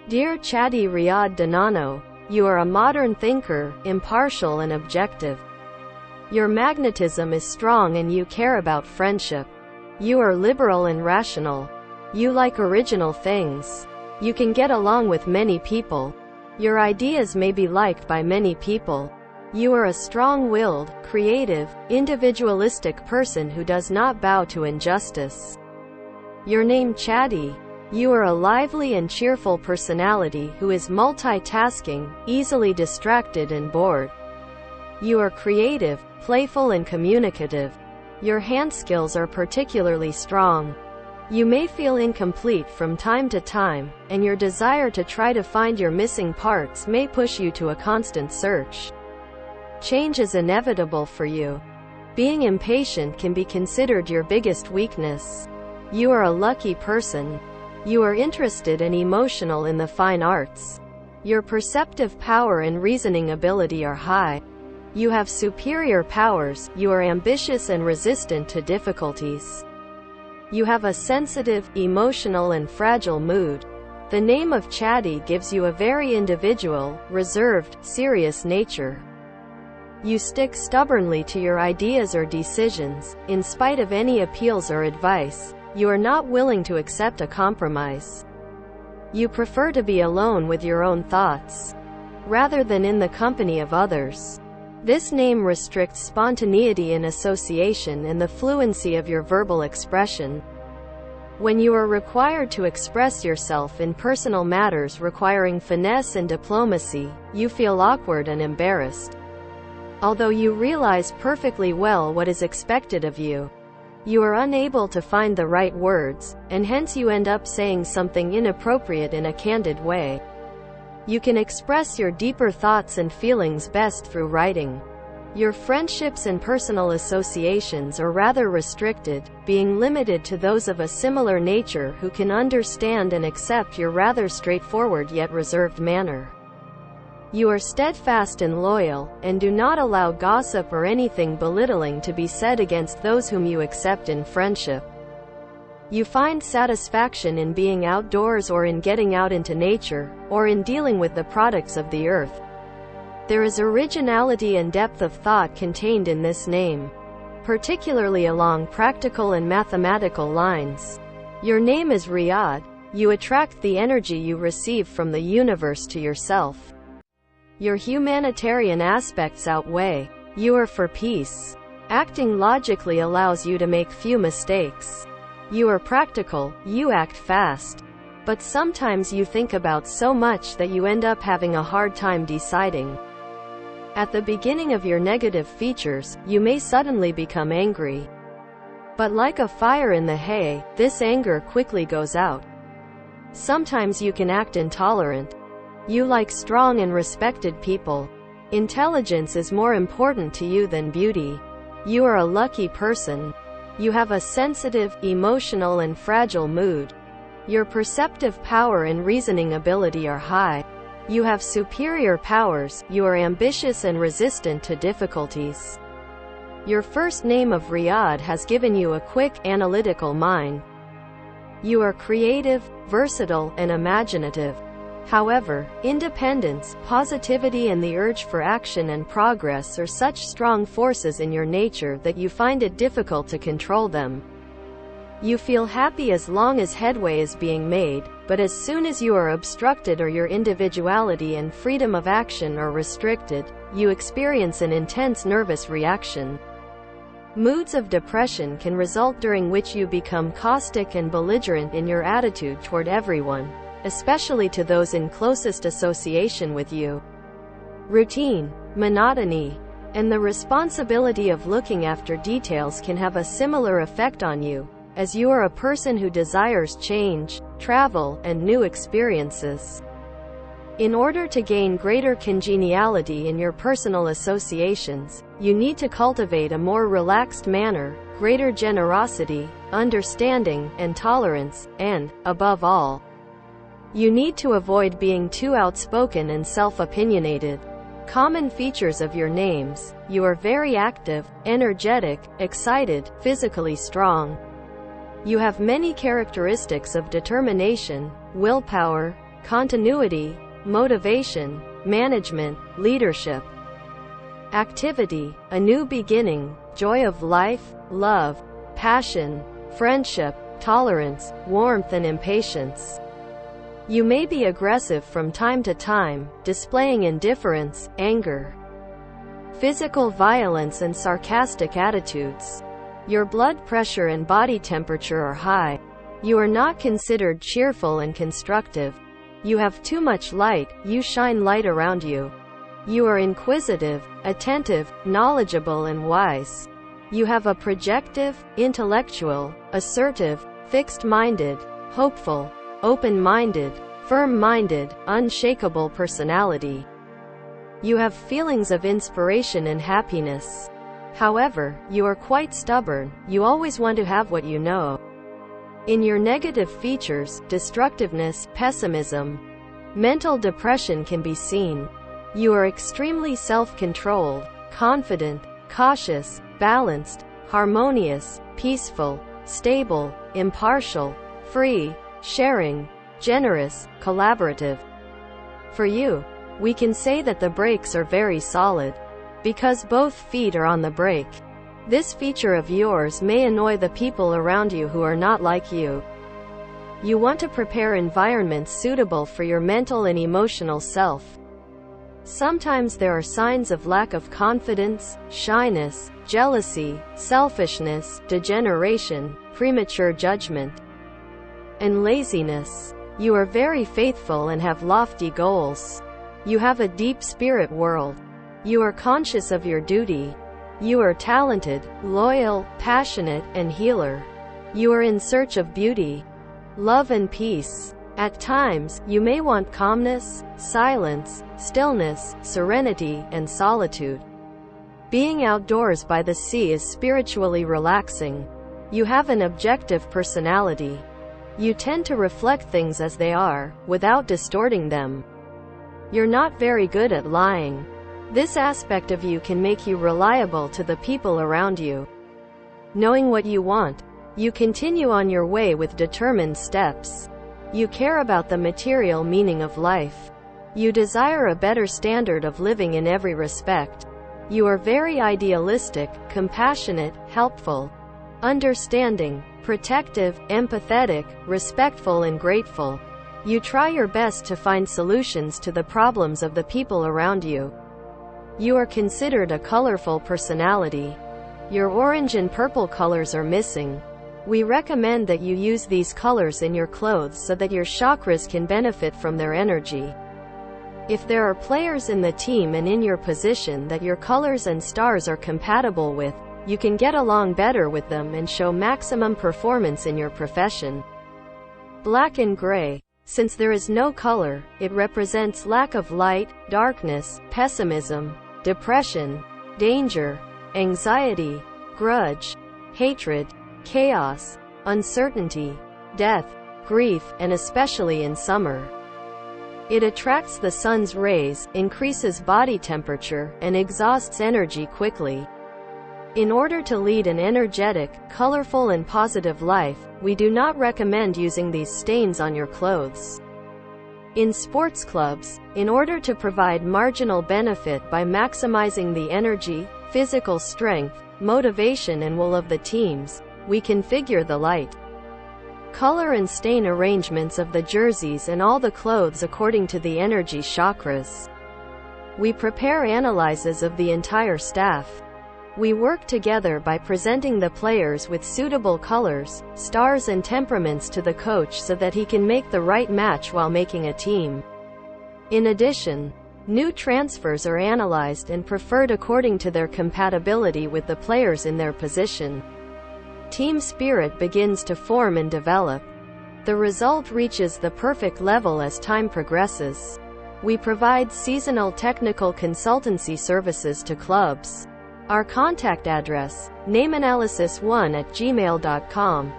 Dear Chadi Riyad Danano, you are a modern thinker, impartial and objective. Your magnetism is strong and you care about friendship. You are liberal and rational. You like original things. You can get along with many people. Your ideas may be liked by many people. You are a strong-willed, creative, individualistic person who does not bow to injustice. Your name Chadi. You are a lively and cheerful personality who is multitasking, easily distracted and bored. You are creative, playful and communicative. Your hand skills are particularly strong. You may feel incomplete from time to time, and your desire to try to find your missing parts may push you to a constant search. Change is inevitable for you. Being impatient can be considered your biggest weakness. You are a lucky person. You are interested and emotional in the fine arts. Your perceptive power and reasoning ability are high. You have superior powers. You are ambitious and resistant to difficulties. You have a sensitive, emotional and fragile mood. The name of Chadi gives you a very individual, reserved, serious nature. You stick stubbornly to your ideas or decisions, in spite of any appeals or advice. You are not willing to accept a compromise. You prefer to be alone with your own thoughts, rather than in the company of others. This name restricts spontaneity in association and the fluency of your verbal expression. When you are required to express yourself in personal matters requiring finesse and diplomacy, you feel awkward and embarrassed. Although you realize perfectly well what is expected of you, you are unable to find the right words, and hence you end up saying something inappropriate in a candid way. You can express your deeper thoughts and feelings best through writing. Your friendships and personal associations are rather restricted, being limited to those of a similar nature who can understand and accept your rather straightforward yet reserved manner. You are steadfast and loyal, and do not allow gossip or anything belittling to be said against those whom you accept in friendship. You find satisfaction in being outdoors or in getting out into nature, or in dealing with the products of the earth. There is originality and depth of thought contained in this name, particularly along practical and mathematical lines. Your name is Riyad. You attract the energy you receive from the universe to yourself. Your humanitarian aspects outweigh. You are for peace. Acting logically allows you to make few mistakes. You are practical. You act fast. But sometimes you think about so much that you end up having a hard time deciding. At the beginning of your negative features, you may suddenly become angry. But like a fire in the hay, this anger quickly goes out. Sometimes you can act intolerant. You like strong and respected people. Intelligence is more important to you than beauty. You are a lucky person. You have a sensitive, emotional and fragile mood. Your perceptive power and reasoning ability are high. You have superior powers. You are ambitious and resistant to difficulties. Your first name of Riyad has given you a quick, analytical mind. You are creative, versatile, and imaginative. However, independence, positivity and the urge for action and progress are such strong forces in your nature that you find it difficult to control them. You feel happy as long as headway is being made, but as soon as you are obstructed or your individuality and freedom of action are restricted, you experience an intense nervous reaction. Moods of depression can result during which you become caustic and belligerent in your attitude toward everyone, especially to those in closest association with you. Routine, monotony, and the responsibility of looking after details can have a similar effect on you, as you are a person who desires change, travel, and new experiences. In order to gain greater congeniality in your personal associations, you need to cultivate a more relaxed manner, greater generosity, understanding, and tolerance, and, above all, you need to avoid being too outspoken and self-opinionated. Common features of your names: you are very active, energetic, excited, physically strong. You have many characteristics of determination, willpower, continuity, motivation, management, leadership. Activity, a new beginning, joy of life, love, passion, friendship, tolerance, warmth and impatience. You may be aggressive from time to time, displaying indifference, anger, physical violence and sarcastic attitudes. Your blood pressure and body temperature are high. You are not considered cheerful and constructive. You have too much light, you shine light around you. You are inquisitive, attentive, knowledgeable and wise. You have a projective, intellectual, assertive, fixed-minded, hopeful, open-minded, firm-minded, unshakable personality. You have feelings of inspiration and happiness. However, you are quite stubborn, you always want to have what you know. In your negative features, destructiveness, pessimism, mental depression can be seen. You are extremely self-controlled, confident, cautious, balanced, harmonious, peaceful, stable, impartial, free, sharing, generous, collaborative. For you, we can say that the brakes are very solid, because both feet are on the brake. This feature of yours may annoy the people around you who are not like you. You want to prepare environments suitable for your mental and emotional self. Sometimes there are signs of lack of confidence, shyness, jealousy, selfishness, degeneration, premature judgment, and laziness. You are very faithful and have lofty goals. You have a deep spirit world. You are conscious of your duty. You are talented, loyal, passionate, and healer. You are in search of beauty, love and peace. At times, you may want calmness, silence, stillness, serenity, and solitude. Being outdoors by the sea is spiritually relaxing. You have an objective personality. You tend to reflect things as they are, without distorting them. You're not very good at lying. This aspect of you can make you reliable to the people around you. Knowing what you want, you continue on your way with determined steps. You care about the material meaning of life. You desire a better standard of living in every respect. You are very idealistic, compassionate, helpful, understanding, protective, empathetic, respectful and grateful. You try your best to find solutions to the problems of the people around you. You are considered a colorful personality. Your orange and purple colors are missing. We recommend that you use these colors in your clothes so that your chakras can benefit from their energy. If there are players in the team and in your position that your colors and stars are compatible with, you can get along better with them and show maximum performance in your profession. Black and gray. Since there is no color, it represents lack of light, darkness, pessimism, depression, danger, anxiety, grudge, hatred, chaos, uncertainty, death, grief, and especially in summer. It attracts the sun's rays, increases body temperature, and exhausts energy quickly. In order to lead an energetic, colorful and positive life, we do not recommend using these stains on your clothes. In sports clubs, in order to provide marginal benefit by maximizing the energy, physical strength, motivation and will of the teams, we configure the light, color and stain arrangements of the jerseys and all the clothes according to the energy chakras. We prepare analyses of the entire staff. We work together by presenting the players with suitable colors, stars and temperaments to the coach so that he can make the right match while making a team. In addition, new transfers are analyzed and preferred according to their compatibility with the players in their position. Team spirit begins to form and develop. The result reaches the perfect level as time progresses. We provide seasonal technical consultancy services to clubs. Our contact address, nameanalysis1@gmail.com.